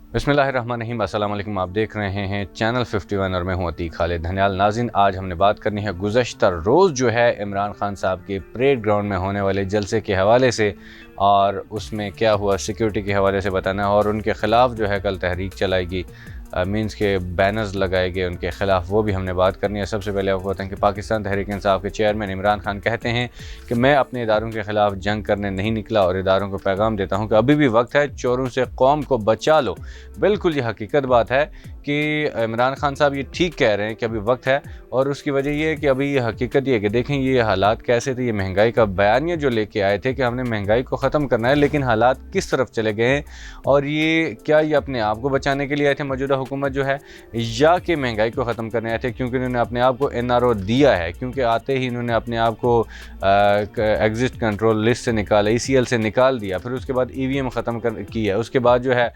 बिस्मिल्लाहिर्रहमानिर्रहीम। अस्सलाम वालेकुम। आप देख रहे हैं चैनल 51 और मैं हूं अतीक खालिद धनियाल। नाज़रीन, आज हमने बात करनी है गुज़श्ता रोज़ जो है इमरान खान साहब के परेड ग्राउंड में होने वाले जलसे के हवाले से, और उसमें क्या हुआ सिक्योरिटी के हवाले से बताना है। और उनके ख़िलाफ़ जो है कल तहरीक चलाएगी, मीन्स के बैनर्स लगाए गए उनके ख़िलाफ़, वो भी हमने बात करनी है। सबसे पहले आपको बताएं कि पाकिस्तान तहरीक इंसाफ के चेयरमैन इमरान खान कहते हैं कि मैं अपने इदारों के ख़िलाफ़ जंग करने नहीं निकला और इदारों को पैगाम देता हूं कि अभी भी वक्त है, चोरों से कौम को बचा लो। बिल्कुल ये हकीकत बात है कि इमरान खान साहब ये ठीक कह रहे हैं कि अभी वक्त है, और उसकी वजह ये है कि अभी ये हकीकत ये है कि देखें ये हालात कैसे थे। ये महंगाई का बयानिया जो लेके आए थे कि हमने महंगाई को ख़त्म करना है, लेकिन हालात किस तरफ चले गए हैं। और ये क्या ये अपने आप को बचाने के लिए आए थे मौजूदा हुकूमत जो है, या कि महंगाई को ख़त्म करने आए थे, क्योंकि इन्होंने अपने आप को NRO दिया है, क्योंकि आते ही इन्होंने अपने आप को एग्जिट कंट्रोल लिस्ट से निकाला, ECL से निकाल दिया, फिर उसके बाद EVM ख़त्म किया, उसके बाद जो है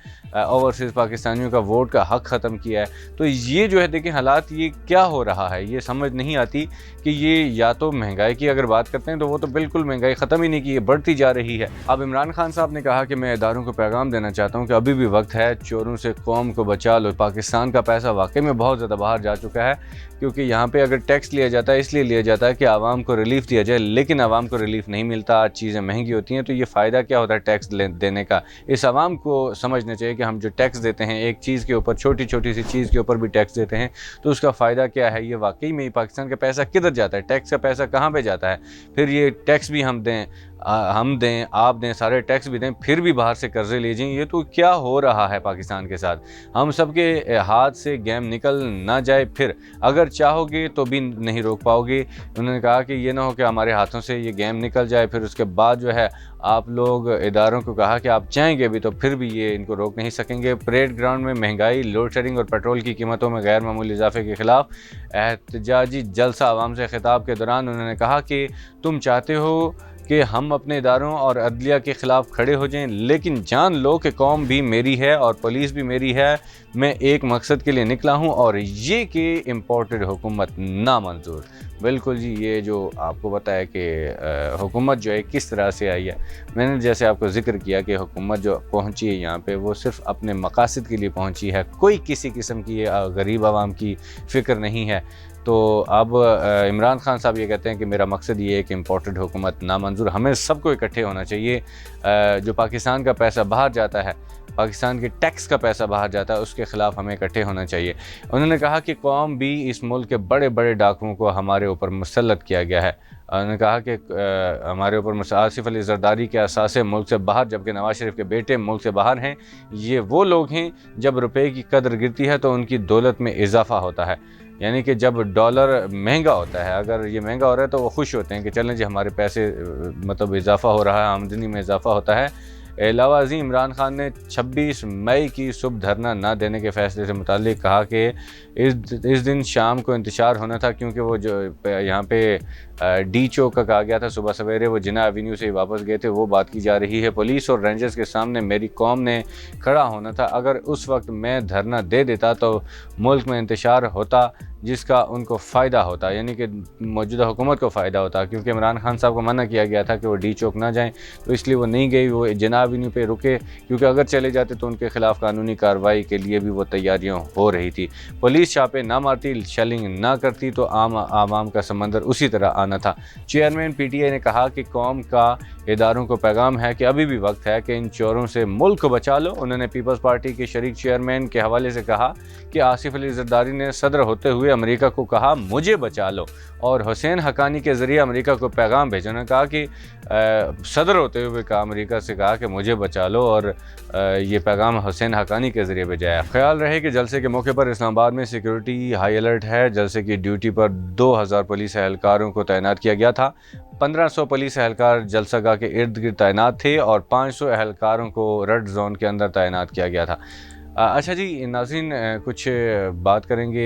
ओवरसीज़ पाकिस्तानियों का वोट का हक़ ख़त्म किया है। तो ये जो है देखिए हालात ये क्या हो रहा है, ये समझ नहीं आती कि ये या तो महंगाई की अगर बात करते हैं तो वो तो बिल्कुल महंगाई ख़त्म ही नहीं की है, बढ़ती जा रही है। अब इमरान खान साहब ने कहा कि मैं इदारों को पैगाम देना चाहता हूँ कि अभी भी वक्त है, चोरों से कौम को बचा लो। पाकिस्तान का पैसा वाकई में बहुत ज़्यादा बाहर जा चुका है, क्योंकि यहाँ पे अगर टैक्स लिया जाता है इसलिए लिया जाता है कि आवाम को रिलीफ दिया जाए, लेकिन आवाम को रिलीफ नहीं मिलता, आज चीज़ें महंगी होती हैं। तो ये फ़ायदा क्या होता है टैक्स देने का। इस आवाम को समझना चाहिए कि हम जो टैक्स देते हैं एक चीज़ के ऊपर, छोटी छोटी सी चीज़ के ऊपर भी टैक्स देते हैं, तो उसका फ़ायदा क्या है। ये वाकई में पाकिस्तान का पैसा किधर जाता है, टैक्स का पैसा कहाँ पे जाता है। फिर ये टैक्स भी हम दें, आप दें, सारे टैक्स भी दें, फिर भी बाहर से कर्जे लीजिए। ये तो क्या हो रहा है पाकिस्तान के साथ। हम सबके हाथ से गेम निकल ना जाए, फिर अगर चाहोगे तो भी नहीं रोक पाओगे। उन्होंने कहा कि ये ना हो कि हमारे हाथों से ये गेम निकल जाए, फिर उसके बाद जो है आप लोग इदारों को कहा कि आप चाहेंगे भी तो फिर भी ये इनको रोक नहीं सकेंगे। परेड ग्राउंड में महंगाई, लोड शेडिंग और पेट्रोल की कीमतों में गैर मामूली इजाफे के खिलाफ एहतजाजी जलसा आवाम से खिताब के दौरान उन्होंने कहा कि तुम चाहते हो कि हम अपने इदारों और अदलिया के ख़िलाफ़ खड़े हो जाएं, लेकिन जान लो कि कौम भी मेरी है और पुलिस भी मेरी है। मैं एक मकसद के लिए निकला हूं, और ये कि इम्पोर्टेड हुकूमत नामंजूर। बिल्कुल जी, ये जो आपको बताया कि हुकूमत जो है किस तरह से आई है। मैंने जैसे आपको ज़िक्र किया कि हुकूमत जो पहुंची है यहाँ पे वो सिर्फ़ अपने मकासद के लिए पहुंची है, कोई किसी किस्म की गरीब आवाम की फ़िक्र नहीं है। तो अब इमरान खान साहब ये कहते हैं कि मेरा मकसद ये है कि इम्पोर्टेड हुकूमत नामंजूर। हमें सबको इकट्ठे होना चाहिए। जो पाकिस्तान का पैसा बाहर जाता है, पाकिस्तान के टैक्स का पैसा बाहर जाता है, उसके ख़िलाफ़ हमें इकट्ठे होना चाहिए। उन्होंने कहा कि कौम भी इस मुल्क के बड़े बड़े डाकुओं को हमारे ऊपर मुसल्लत किया गया है। उन्होंने कहा कि हमारे ऊपर आसिफ अली जरदारी के असासे मुल्क से बाहर, जबकि नवाज शरीफ के बेटे मुल्क से बाहर हैं। ये वो लोग हैं जब रुपए की कदर गिरती है तो उनकी दौलत में इजाफा होता है, यानी कि जब डॉलर महंगा होता है, अगर ये महंगा हो रहा है तो वो खुश होते हैं कि चलें जी हमारे पैसे मतलब इजाफा हो रहा है, आमदनी में इजाफा होता है। अलावा अज़ीम इमरान खान ने 26 मई की सुबह धरना न देने के फैसले से मुताल्लिक कहा कि इस दिन शाम को इंतशार होना था, क्योंकि वो जो यहाँ पे D चौक का कहा गया था, सुबह सवेरे वो जिना एवेन्यू से वापस गए थे, वो बात की जा रही है। पुलिस और रेंजर्स के सामने मेरी कौम ने खड़ा होना था। अगर उस वक्त मैं धरना दे देता तो मुल्क में इंतशार होता जिसका उनको फ़ायदा होता, यानी कि मौजूदा हुकूमत को फ़ायदा होता, क्योंकि इमरान खान साहब को मना किया गया था कि वो D चौक ना जाएं, तो इसलिए वो नहीं गई, वो जिना एवेन्यू पे रुके, क्योंकि अगर चले जाते तो उनके ख़िलाफ़ कानूनी कार्रवाई के लिए भी वो तैयारियां हो रही थी। पुलिस छापे ना मारती, शेलिंग ना करती तो आवाम का समंदर उसी तरह आना था। चेयरमैन PTI ने कहा कि कौम का इदारों को पैगाम है कि अभी भी वक्त है कि इन चोरों से मुल्क को बचा लो। उन्होंने पीपल्स पार्टी के शरीक चेयरमैन के हवाले से कहा कि आसिफ अली जरदारी ने सदर होते हुए अमेरिका को कहा मुझे बचा लो, और हुसैन हकानी के ज़रिए अमेरिका को पैगाम भेजा। उन्होंने कहा कि सदर होते हुए कहा, अमेरिका से कहा कि मुझे बचा लो, और ये पैगाम हुसैन हकानी के ज़रिए भेजा है। ख्याल रहे कि जलसे के मौके पर इस्लामाबाद में सिक्योरिटी हाई अलर्ट है। जलसे की ड्यूटी पर 2000 पुलिस एहलकारों को तैनात किया गया था। 1500 पुलिस एहलकार जलसागाह के इर्द गिर्द तैनात थे और 500 एहलकारों को रेड जोन के अंदर तैनात किया गया था। अच्छा जी नाज़रीन, कुछ बात करेंगे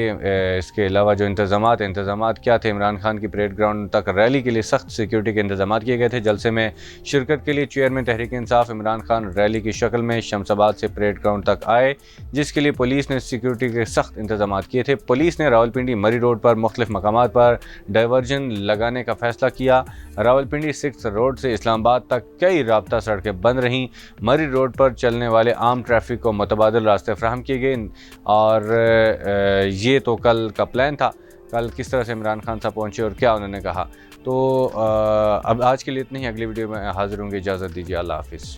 इसके अलावा जो इंतज़ामात क्या थे। इमरान खान की परेड ग्राउंड तक रैली के लिए सख्त सिक्योरिटी के इंतज़ामात किए गए थे। जलसे में शिरकत के लिए चेयरमैन तहरीक इंसाफ इमरान खान रैली की शक्ल में शमसाबाद से परेड ग्राउंड तक आए, जिसके लिए पुलिस ने सिक्योरिटी के सख्त इंतज़ामात किए थे। पुलिस ने रावलपिंडी मरी रोड पर मुख्तलिफ मकामात पर डाइवर्जन लगाने का फैसला किया। रावलपिंडी 6 रोड से इस्लामाबाद तक कई राब्ता सड़कें बंद रहीं। मरी रोड पर चलने वाले आम ट्रैफिक को मुतबादिल راستے فراہم کیے گئے، اور یہ تو کل کا پلان تھا، کل کس طرح سے عمران خان صاحب پہنچے اور کیا انہوں نے کہا۔ تو اب آج کے لیے اتنا ہی، اگلی ویڈیو میں حاضر ہوں گے، اجازت دیجیے، اللہ حافظ۔